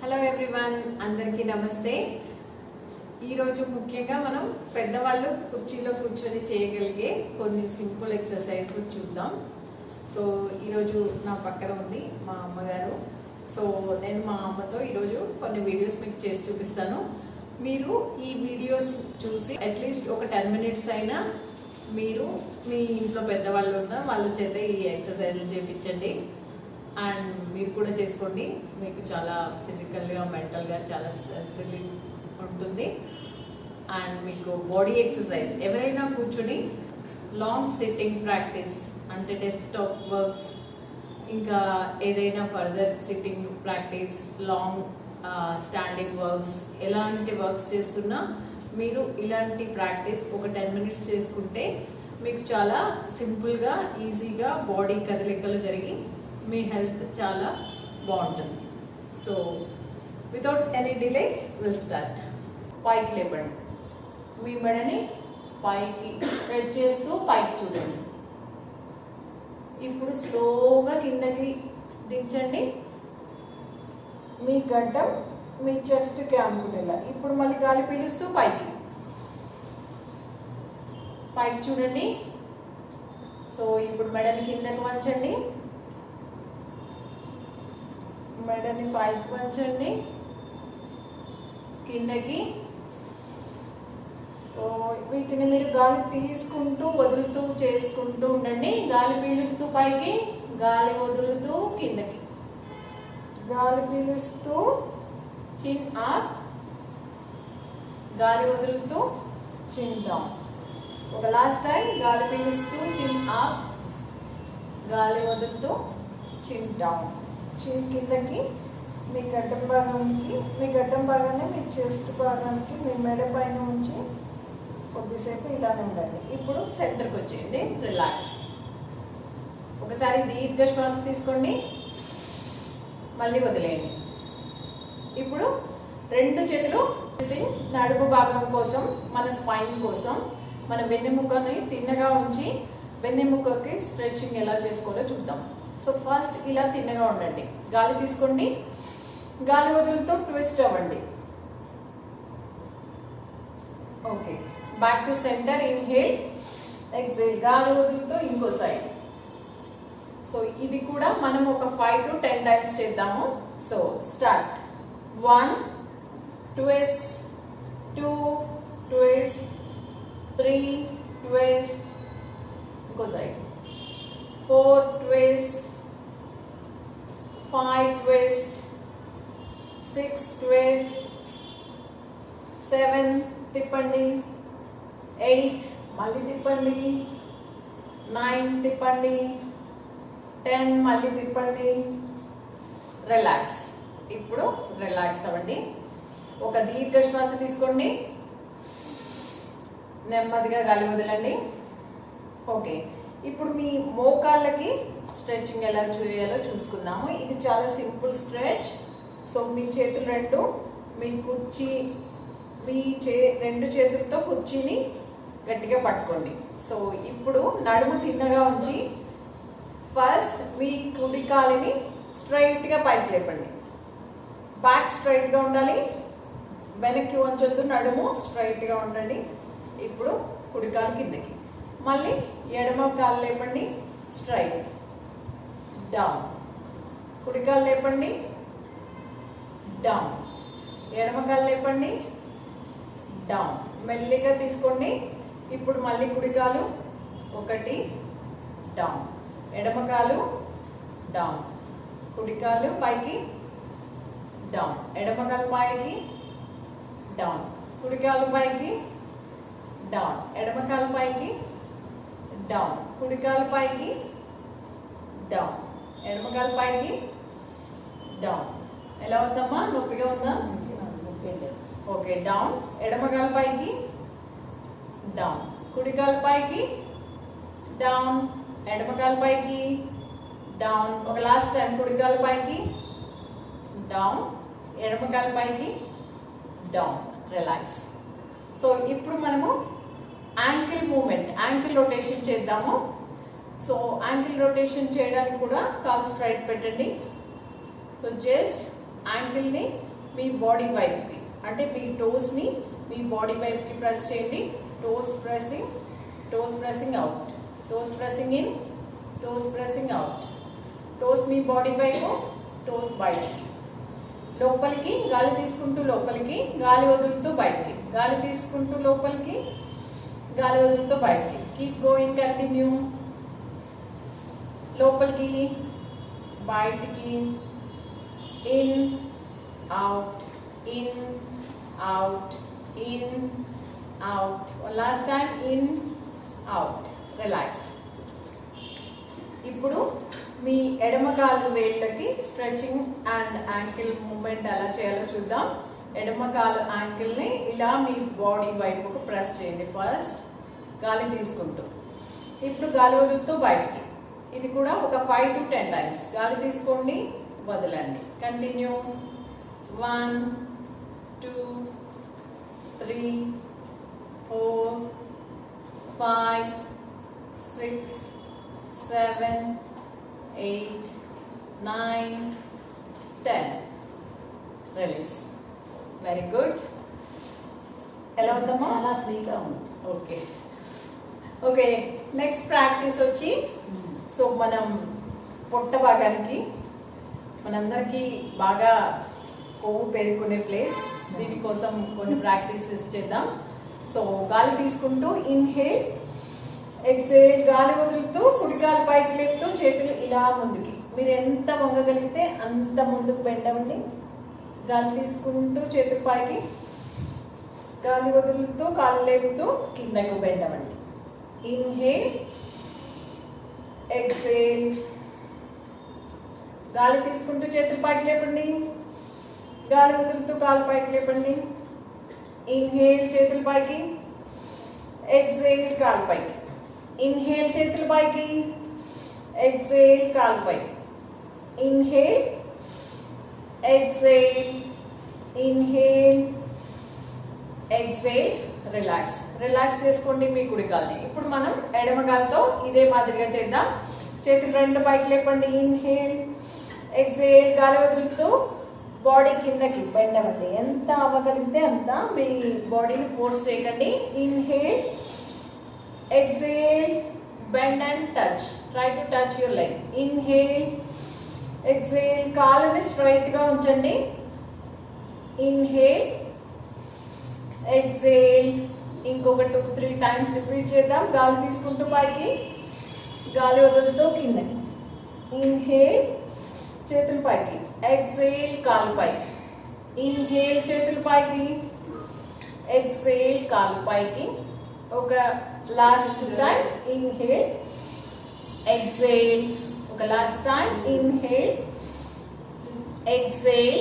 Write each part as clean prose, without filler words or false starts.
Hello everyone, అందరికీ నమస్తే. ఈరోజు ముఖ్యంగా మనం పెద్దవాళ్ళు కుర్చీలో కూర్చొని చేయగలిగే కొన్ని సింపుల్ ఎక్సర్సైజ్ చూద్దాం. సో ఈరోజు నా పక్కన ఉంది మా అమ్మగారు. సో నేను మా అమ్మతో ఈరోజు కొన్ని వీడియోస్ మీకు చేసి చూపిస్తాను. మీరు ఈ వీడియోస్ చూసి అట్లీస్ట్ ఒక 10 minutes అయినా మీరు మీ ఇంట్లో పెద్దవాళ్ళు ఉన్న వాళ్ళ చేత ఈ ఎక్సర్సైజ్లు చేయించండి. అండ్ మీరు కూడా చేసుకోండి. మీకు చాలా ఫిజికల్గా మెంటల్గా చాలా స్ట్రెస్ రిలీఫ్ ఉంటుంది. అండ్ మీకు బాడీ ఎక్సర్సైజ్ ఎవరైనా కూర్చొని లాంగ్ సిట్టింగ్ ప్రాక్టీస్ అంటే డెస్క్టాప్ వర్క్స్, ఇంకా ఏదైనా further sitting practice, long standing works, ఎలాంటి వర్క్స్ చేస్తున్నా మీరు ఇలాంటి ప్రాక్టీస్ ఒక 10 minutes చేసుకుంటే మీకు చాలా సింపుల్గా ఈజీగా బాడీ కదలికలు జరిగి మీ హెల్త్ చాలా బాగుంటుంది. So without any delay will start. పైకి లేపండి. మీ మెడని పైకి స్ట్రెచ్ చేస్తూ పైకి చూడండి. ఇప్పుడు స్లోగా కిందకి దించండి. మీ గడ్డం మీ చెస్ట్కి ఆనుకునేలా. ఇప్పుడు మళ్ళీ గాలి పీలుస్తూ పైకి పైకి చూడండి. సో ఇప్పుడు మెడని కిందకి వంచండి. మెడని పైకి వంచండి, కిందకి. సో వీటిని మీరు గాలి తీసుకుంటూ వదులుతూ చేసుకుంటూ ఉండండి. గాలి పీలుస్తూ పైకి, గాలి వదులుతూ కిందకి. గాలి పీలుస్తూ చిన్ అప్, గాలి వదులుతూ చిన్ డౌన్. ఒక లాస్ట్ టైం. గాలి పీలుస్తూ చిన్ అప్, గాలి వదులుతూ చిన్ డౌన్. చిన్ కిందకి, మీ గడ్డం భాగానికి, మీ గడ్డం భాగాన్ని మీ చెస్ట్ భాగానికి మీ మెడ పైన ఉంచి కొద్దిసేపు ఇలానే ఉండండి. ఇప్పుడు సెంటర్కి వచ్చేయండి. రిలాక్స్. ఒకసారి దీర్ఘ శ్వాస తీసుకోండి, మళ్ళీ వదిలేయండి. ఇప్పుడు 2 చేతులు నడుము భాగం కోసం, మన స్పైన్ కోసం, మన వెన్నెముకని తిన్నగా ఉంచి వెన్నెముకకి స్ట్రెచింగ్ ఎలా చేసుకోవాలో చూద్దాం. సో ఫస్ట్ ఇలా తిన్నగా ఉండండి. గాలి తీసుకోండి, గాలి వదులుతూ ట్విస్ట్ అవ్వండి. Okay, back to centre. Inhale, exhale. గాలి వదులుతూ ఇంకో సైడ్. సో ఇది కూడా మనం ఒక 5 to 10 times చేద్దాము. So start. 1 twist, 2 twist, 3 twist, ఇంకో సైడ్, 4 twist, 5 twist, 6 twist, 7 తిప్పండి, 8 మళ్ళీ తిప్పండి, 9 తిప్పండి, 10 మళ్ళీ తిప్పండి. రిలాక్స్. ఇప్పుడు రిలాక్స్ అవ్వండి. ఒక దీర్ఘ శ్వాస తీసుకోండి, నెమ్మదిగా గాలి వదలండి. ఓకే, ఇప్పుడు మీ మోకాళ్ళకి స్ట్రెచింగ్ ఎలా చేయాలో చూసుకుందాము. ఇది చాలా సింపుల్ స్ట్రెచ్. సో మీ చేతులు రెండు మీ కుర్చీ, మీ 2 చేతులతో కుర్చీని గట్టిగా పట్టుకోండి. సో ఇప్పుడు నడుము తిన్నగా ఉంచి ఫస్ట్ మీ కుడి కాలిని స్ట్రైట్గా పైకి లేపండి. బ్యాక్ స్ట్రైట్గా ఉండాలి, వెనక్కి వంచొద్దు. నడుము స్ట్రైట్గా ఉండండి. ఇప్పుడు కుడి కాలు కిందకి, మళ్ళీ ఎడమ కాలు లేపండి, స్ట్రైట్ డౌన్. కుడి కాలు లేపండి, డౌన్. ఎడమ కాలు లేపండి, డౌన్. మెల్లిగా తీసుకోండి. ఇప్పుడు మళ్ళీ కుడి కాలు, 1 డౌన్, ఎడమ కాలు డౌన్, కుడి కాలు పైకి డౌన్, ఎడమ కాలు పైకి డౌన్, కుడి కాలు పైకి డౌన్, ఎడమ కాలు పైకి డౌన్, కుడి కాలు పైకి డౌన్, ఎడమ కాలు పైకి డౌన్. ఎలా ఉందమ్మా? నొప్పిగా ఉందా? Okay, down. ఎడమ కాలు పైకి డౌన్, కుడి కాలు పైకి డౌన్, ఎడమ కాలు పైకి డౌన్. ఒక లాస్ట్ టైం. కుడి కాలు పైకి డౌన్, ఎడమ కాలు పైకి డౌన్. రిలాక్స్. సో ఇప్పుడు మనము యాంకిల్ మూమెంట్, యాంకిల్ రొటేషన్ చేద్దాము. సో యాంకిల్ రొటేషన్ చేయడానికి కూడా కాల్ స్ట్రైట్ పెట్టండి. సో జస్ట్ యాంకిల్ని మీ బాడీ వైపుకి, అంటే మీ టోస్ని మీ బాడీ వైపుకి ప్రెస్ చేయండి. Toes pressing out, toes pressing in, toes pressing out. Toes me body వైపు, టోస్ బయటికి. లోపలికి గాలి తీసుకుంటూ లోపలికి, గాలి వదులుతూ బయటికి, గాలి తీసుకుంటూ లోపలికి, గాలి వదులుతూ బయటికి. Keep going, continue. లోపలికి, బయటికి, in, out, in, out, in, out. Last time in, out. Relax. ఇప్పుడు మీ ఎడమ కాలు వేళ్ళకి స్ట్రెచింగ్ అండ్ యాంకిల్ మూమెంట్ ఎలా చేయాలో చూద్దాం. ఎడమ కాలు యాంకిల్ని ఇలా మీ బాడీ వైపుకు ప్రెస్ చేయండి. ఫస్ట్ గాలి తీసుకుంటూ, ఇప్పుడు గాలి వదులుతూ బయటికి. ఇది కూడా ఒక 5 to 10 టైమ్స్. గాలి తీసుకోండి, వదలండి. కంటిన్యూ. 1 2 3 4 5 6 7 8 9 10. రిలీజ్. Very good. ఎలా ఉందమ్మా? చాలా ఫ్రీగా ఉంది. Okay okay. నెక్స్ట్ ప్రాక్టీస్ వచ్చి, సో మనం పొట్ట భాగానికి, మనందరికీ బాగా కొవ్వు పేరుకునే ప్లేస్, దీనికోసం కొన్ని ప్రాక్టీసెస్ చేద్దాం. సో గాలి తీసుకుంటూ ఇన్హేల్, ఎక్సేల్. గాలి వదులుతూ కుడికాలు పైకి లేపుతూ చేతులు ఇలా ముందుకి. మీరు ఎంత వంగగలిగితే అంత ముందుకు బెండ్ అవ్వండి. గాలి తీసుకుంటూ చేతులు పైకి, గాలి వదులుతూ కాలు లేపుతూ కిందకు బెండ్ అవ్వండి. Inhale, exhale. గాలి తీసుకుంటూ చేతులు పైకి లేపండి, గాలి వదులుతూ కాలు పైకి లేపండి. ఇన్హేల్, చేతులు పైకి, ఎక్సేల్, కాలు పైకి. ఇన్హేల్, చేతులు పైకి, ఎక్సేల్, కాలు పైకి. Inhale, exhale, inhale, exhale. Relax. Relax చేసుకోండి మీ కుడి కాలుని. ఇప్పుడు మనం ఎడమ కాలుతో ఇదే మాదిరిగా చేద్దాం. చేతులు రెండు పైకి లేపండి. Inhale, exhale. గాలి వదులుతూ బాడీ కిందకి బెండ్ అవ్వండి. ఎంత అవ్వగలిగితే అంత. మీ బాడీని ఫోర్స్ చేయకండి. Inhale, exhale, bend and touch. Try to touch your leg. Inhale, exhale. కాలుని స్ట్రైట్ గా ఉంచండి. Inhale, exhale. ఇంకొక 2-3 టైమ్స్ రిపీట్ చేద్దాం. గాలి తీసుకుంటూ పైకి, గాలి వదులుతూ కిందకి. Inhale, చేతులు పైకి, exhale, కాలు పైకి. Inhale, చేతులు పైకి, exhale, కాలు పైకి. ఒక లాస్ట్ 2 టైమ్స్. Inhale, exhale. ఒక last time. Inhale, exhale,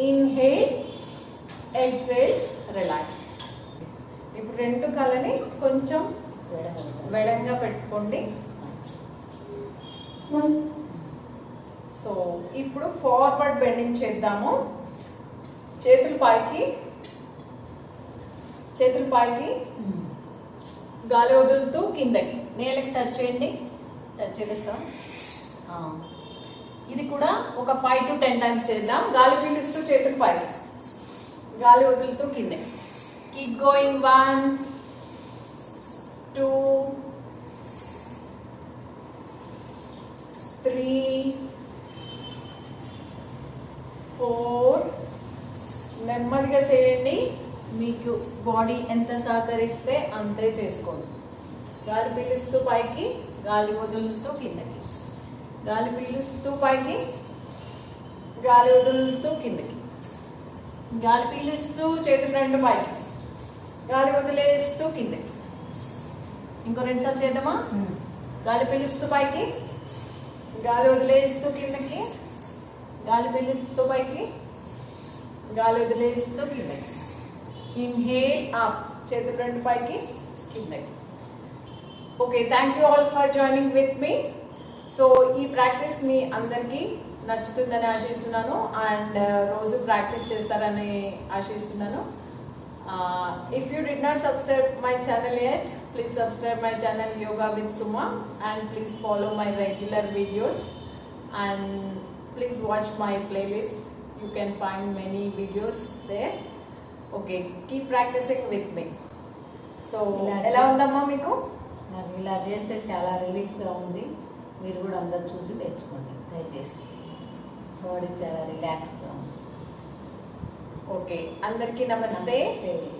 inhale, exhale. Relax. ఇప్పుడు రెండు కాళ్ళని కొంచెం వెడంగా పెట్టుకోండి. సో ఇప్పుడు ఫార్వర్డ్ బెండింగ్ చేద్దాము. చేతులు పైకి, చేతులు పైకి, గాలి వదులుతూ కిందకి. నేలకి టచ్ చేయండి. టచ్ చేస్తాం. ఇది కూడా ఒక 5 to 10 టైమ్స్ చేద్దాం. గాలి పీలుస్తూ చేతులు పైకి, గాలి వదులుతూ కిందకి. Keep going. 1 2 3 4. నెమ్మదిగా చేయండి. మీకు బాడీ ఎంత సహకరిస్తే అంతే చేసుకోండి. గాలి పీలుస్తూ పైకి, గాలి వదులుతూ కిందకి. గాలి పీలుస్తూ పైకి, గాలి వదులుతూ కిందకి. గాలి పీలుస్తూ చేతులు రెండు పైకి, గాలి వదిలేస్తూ కిందకి. ఇంకో 2 సార్లు చేద్దామా? గాలి పీలుస్తూ పైకి, గాలి వదిలేస్తూ కిందకి. గాలి పీలుస్తూ పైకి, గాలి వదిలేస్తూ కిందకి. Inhale, up. చేతులు రెండు పైకి, కిందకి. Okay, thank you all for joining with me. So ఈ ప్రాక్టీస్ మీ అందరికీ నచ్చుతుందని ఆశిస్తున్నాను. అండ్ రోజు ప్రాక్టీస్ చేస్తారని ఆశిస్తున్నాను. If you did not subscribe my channel yet, please subscribe my channel Yoga with Suma, and please follow my regular videos, and please watch my playlist You can find many videos there. Okay, keep practicing with me. So, ఎలా ఉందమ్మా మీకు? నాకు ఇలా చేస్తే చాలా రిలీఫ్గా ఉంది. మీరు కూడా అందరు చూసి నేర్చుకోండి దయచేసి. బాడీ చాలా రిలాక్స్గా ఉంది. ఓకే, అందరికీ నమస్తే. నమస్తే.